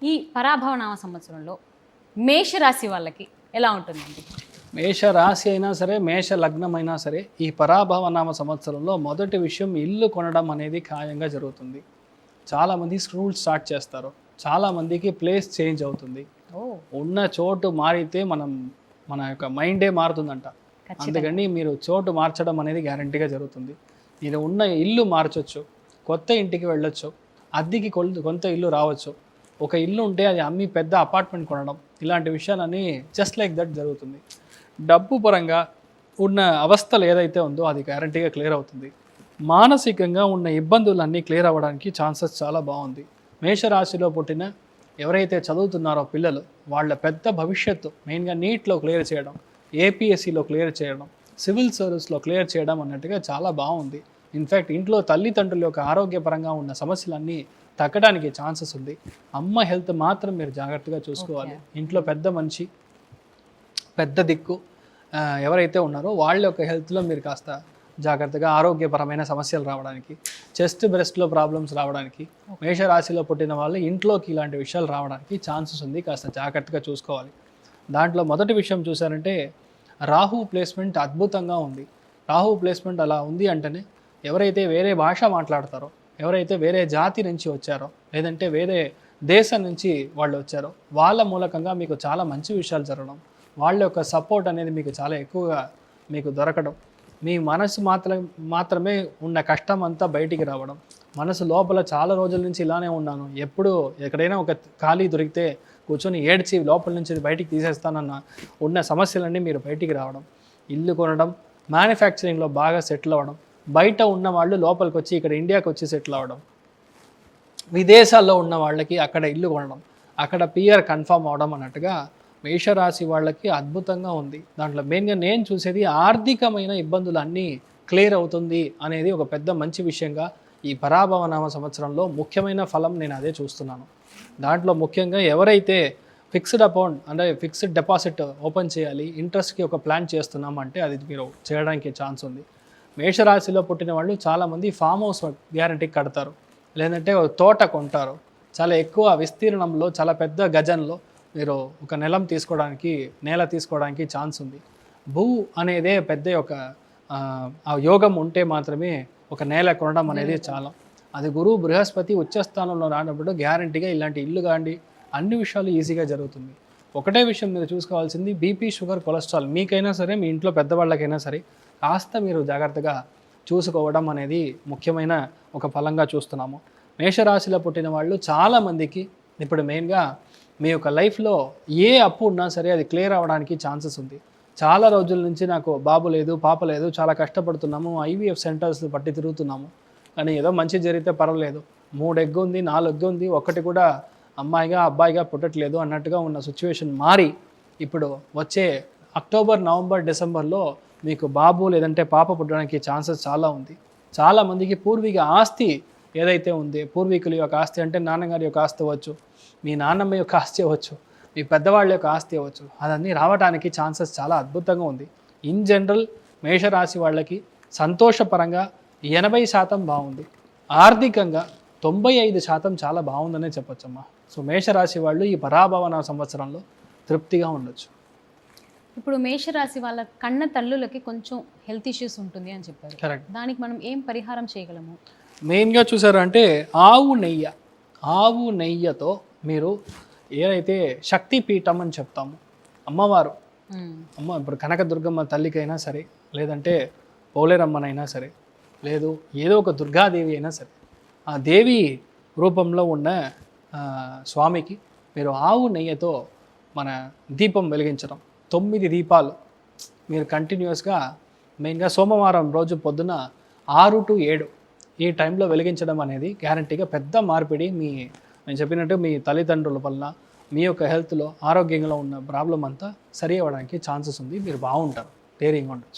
ఈ పరాభవనామ సంవత్సరంలో మేషరాశి వాళ్ళకి ఎలా ఉంటుందండి? మేష రాశి అయినా సరే, మేష లగ్నం అయినా సరే, ఈ పరాభవనామ సంవత్సరంలో మొదటి విషయం ఇల్లు కొనడం అనేది ఖాయంగా జరుగుతుంది. చాలామంది స్కూల్ స్టార్ట్ చేస్తారు, చాలామందికి ప్లేస్ చేంజ్ అవుతుంది. ఉన్న చోటు మారితే మన యొక్క మైండే మారుతుందంట. అందుకని మీరు చోటు మార్చడం అనేది గ్యారంటీగా జరుగుతుంది. మీరు ఉన్న ఇల్లు మార్చొచ్చు, కొత్త ఇంటికి వెళ్ళొచ్చు, అద్దెకి కొంత ఇల్లు రావచ్చు, ఒక ఇల్లు ఉంటే అది అమ్మి పెద్ద అపార్ట్మెంట్ కొనడం, ఇలాంటి విషయాలన్నీ జస్ట్ లైక్ దట్ జరుగుతుంది. డబ్బు పరంగా ఉన్న అవస్థలు ఏదైతే ఉందో అది గ్యారంటీగా క్లియర్ అవుతుంది. మానసికంగా ఉన్న ఇబ్బందులన్నీ క్లియర్ అవ్వడానికి ఛాన్సెస్ చాలా బాగుంది. మేషరాశిలో పుట్టిన ఎవరైతే చదువుతున్నారో పిల్లలు, వాళ్ళ పెద్ద భవిష్యత్తు మెయిన్గా నీట్లో క్లియర్ చేయడం, ఏపీఎస్సిలో క్లియర్ చేయడం, సివిల్ సర్వీస్లో క్లియర్ చేయడం అన్నట్టుగా చాలా బాగుంది. ఇన్ఫ్యాక్ట్ ఇంట్లో తల్లిదండ్రుల యొక్క ఆరోగ్యపరంగా ఉన్న సమస్యలన్నీ తగ్గడానికి ఛాన్సెస్ ఉంది. అమ్మ హెల్త్ మాత్రం మీరు జాగ్రత్తగా చూసుకోవాలి. ఇంట్లో పెద్ద మనిషి, పెద్ద దిక్కు ఎవరైతే ఉన్నారో వాళ్ళ యొక్క హెల్త్లో మీరు కాస్త జాగ్రత్తగా, ఆరోగ్యపరమైన సమస్యలు రావడానికి, చెస్ట్ బ్రెస్ట్లో ప్రాబ్లమ్స్ రావడానికి, మేషరాశిలో పుట్టిన వాళ్ళు ఇంట్లోకి ఇలాంటి విషయాలు రావడానికి ఛాన్సెస్ ఉంది. కాస్త జాగ్రత్తగా చూసుకోవాలి. దాంట్లో మొదటి విషయం చూసారంటే రాహు ప్లేస్మెంట్ అద్భుతంగా ఉంది. రాహు ప్లేస్మెంట్ అలా ఉంది అంటేనే ఎవరైతే వేరే భాష మాట్లాడతారో, ఎవరైతే వేరే జాతి నుంచి వచ్చారో, లేదంటే వేరే దేశం నుంచి వాళ్ళు వచ్చారో వాళ్ళ మూలకంగా మీకు చాలా మంచి విషయాలు జరగడం, వాళ్ళ యొక్క సపోర్ట్ అనేది మీకు చాలా ఎక్కువగా మీకు దొరకడం, మీ మనసు మాత్రమే ఉన్న కష్టం అంతా బయటికి రావడం, మనసు లోపల చాలా రోజుల నుంచి ఇలానే ఉన్నాను, ఎప్పుడు ఎక్కడైనా ఒక ఖాళీ దొరికితే కూర్చొని ఏడ్చి లోపల నుంచి బయటికి తీసేస్తానన్న ఉన్న సమస్యలన్నీ మీరు బయటికి రావడం, ఇల్లు కొనడం, మ్యానుఫ్యాక్చరింగ్లో బాగా సెటిల్ అవ్వడం, బయట ఉన్న వాళ్ళు లోపలికి వచ్చి ఇక్కడ ఇండియాకి వచ్చి సెటిల్ అవ్వడం, విదేశాల్లో ఉన్న వాళ్ళకి అక్కడ ఇల్లు కొనడం, అక్కడ పిఆర్ కన్ఫర్మ్ అవడం అన్నట్టుగా మేషరాశి వాళ్ళకి అద్భుతంగా ఉంది. దాంట్లో మెయిన్గా నేను చూసేది ఆర్థికమైన ఇబ్బందులు అన్నీ క్లియర్ అవుతుంది అనేది ఒక పెద్ద మంచి విషయంగా ఈ పరాభవనామ సంవత్సరంలో ముఖ్యమైన ఫలం నేను అదే చూస్తున్నాను. దాంట్లో ముఖ్యంగా ఎవరైతే ఫిక్స్డ్ అకౌంట్ అంటే ఫిక్స్డ్ డిపాజిట్ ఓపెన్ చేయాలి, ఇంట్రెస్ట్కి ఒక ప్లాన్ చేస్తున్నామంటే అది మీరు చేయడానికి ఛాన్స్ ఉంది. మేషరాశిలో పుట్టిన వాళ్ళు చాలామంది ఫామ్ హౌస్ గ్యారంటీ కడతారు, లేదంటే తోట కొంటారు. చాలా ఎక్కువ విస్తీర్ణంలో, చాలా పెద్ద గజంలో మీరు ఒక నేల తీసుకోవడానికి ఛాన్స్ ఉంది. భూ అనేదే పెద్ద ఒక ఆ యోగం ఉంటే మాత్రమే ఒక నేల కొనడం అనేది చాలా. అది గురువు బృహస్పతి ఉచ్చస్థానంలో రానప్పుడు గ్యారంటీగా ఇలాంటి ఇల్లు కాండి అన్ని విషయాలు ఈజీగా జరుగుతుంది. ఒకటే విషయం మీరు చూసుకోవాల్సింది బీపీ, షుగర్, కొలెస్ట్రాల్ మీకైనా సరే, మీ ఇంట్లో పెద్దవాళ్ళకైనా సరే కాస్త మీరు జాగ్రత్తగా చూసుకోవడం అనేది ముఖ్యమైన ఒక ఫలంగా చూస్తున్నాము. మేషరాశిలో పుట్టిన వాళ్ళు చాలామందికి ఇప్పుడు మెయిన్గా మీ యొక్క లైఫ్లో ఏ అప్పు ఉన్నా సరే అది క్లియర్ అవ్వడానికి ఛాన్సెస్ ఉంది. చాలా రోజుల నుంచి నాకు బాబు లేదు, పాప లేదు, చాలా కష్టపడుతున్నాము, ఐవీఎఫ్ సెంటర్స్ బట్టి తిరుగుతున్నాము, కానీ ఏదో మంచి జరిగితే పర్వాలేదు, 3 ఎగ్ ఉంది, 4 ఎగ్ ఉంది, ఒక్కటి కూడా అమ్మాయిగా అబ్బాయిగా పుట్టట్లేదు అన్నట్టుగా ఉన్న సిచ్యువేషన్ మారి ఇప్పుడు వచ్చే అక్టోబర్, నవంబర్, డిసెంబర్లో మీకు బాబు లేదంటే పాప పుట్టడానికి ఛాన్సెస్ చాలా ఉంది. చాలామందికి పూర్వీక ఆస్తి ఏదైతే ఉంది, పూర్వీకుల యొక్క ఆస్తి అంటే నాన్నగారి యొక్క ఆస్తి అవ్వచ్చు, మీ నాన్నమ్మ యొక్క ఆస్తి అవ్వచ్చు, మీ పెద్దవాళ్ళ యొక్క ఆస్తి అవ్వచ్చు, అదన్నీ రావడానికి ఛాన్సెస్ చాలా అద్భుతంగా ఉంది. ఇన్ జనరల్ మేషరాశి వాళ్ళకి సంతోషపరంగా 80% బాగుంది, ఆర్థికంగా 95% చాలా బాగుందనే చెప్పొచ్చమ్మా. సో మేషరాశి వాళ్ళు ఈ పరాభవన సంవత్సరంలో తృప్తిగా ఉండొచ్చు. ఇప్పుడు మేషరాశి వాళ్ళ కన్న తల్లులకి కొంచెం హెల్త్ ఇష్యూస్ ఉంటుంది అని చెప్పారు. కరెక్ట్. దానికి మనం ఏం పరిహారం చేయగలము? మెయిన్గా చూసారంటే ఆవు నెయ్యతో మీరు ఏదైతే శక్తిపీఠం అని చెప్తాము, అమ్మవారు ఇప్పుడు కనకదుర్గమ్మ తల్లికైనా సరే, లేదంటే పోలేరమ్మనైనా సరే, లేదు ఏదో ఒక దుర్గాదేవి అయినా సరే, ఆ దేవి రూపంలో ఉన్న స్వామికి మీరు ఆవు నెయ్యతో మన దీపం వెలిగించడం, 9 దీపాలు మీరు కంటిన్యూస్గా మెయిన్గా సోమవారం రోజు పొద్దున 6 to 7 ఈ టైంలో వెలిగించడం అనేది గ్యారంటీగా పెద్ద మార్పిడి నేను చెప్పినట్టు మీ తల్లిదండ్రుల వల్ల మీ యొక్క హెల్త్లో, ఆరోగ్యంలో ఉన్న ప్రాబ్లం అంతా సరి అవ్వడానికి ఛాన్సెస్ ఉంది. మీరు బాగుంటారు, ధైర్యంగా ఉండొచ్చు.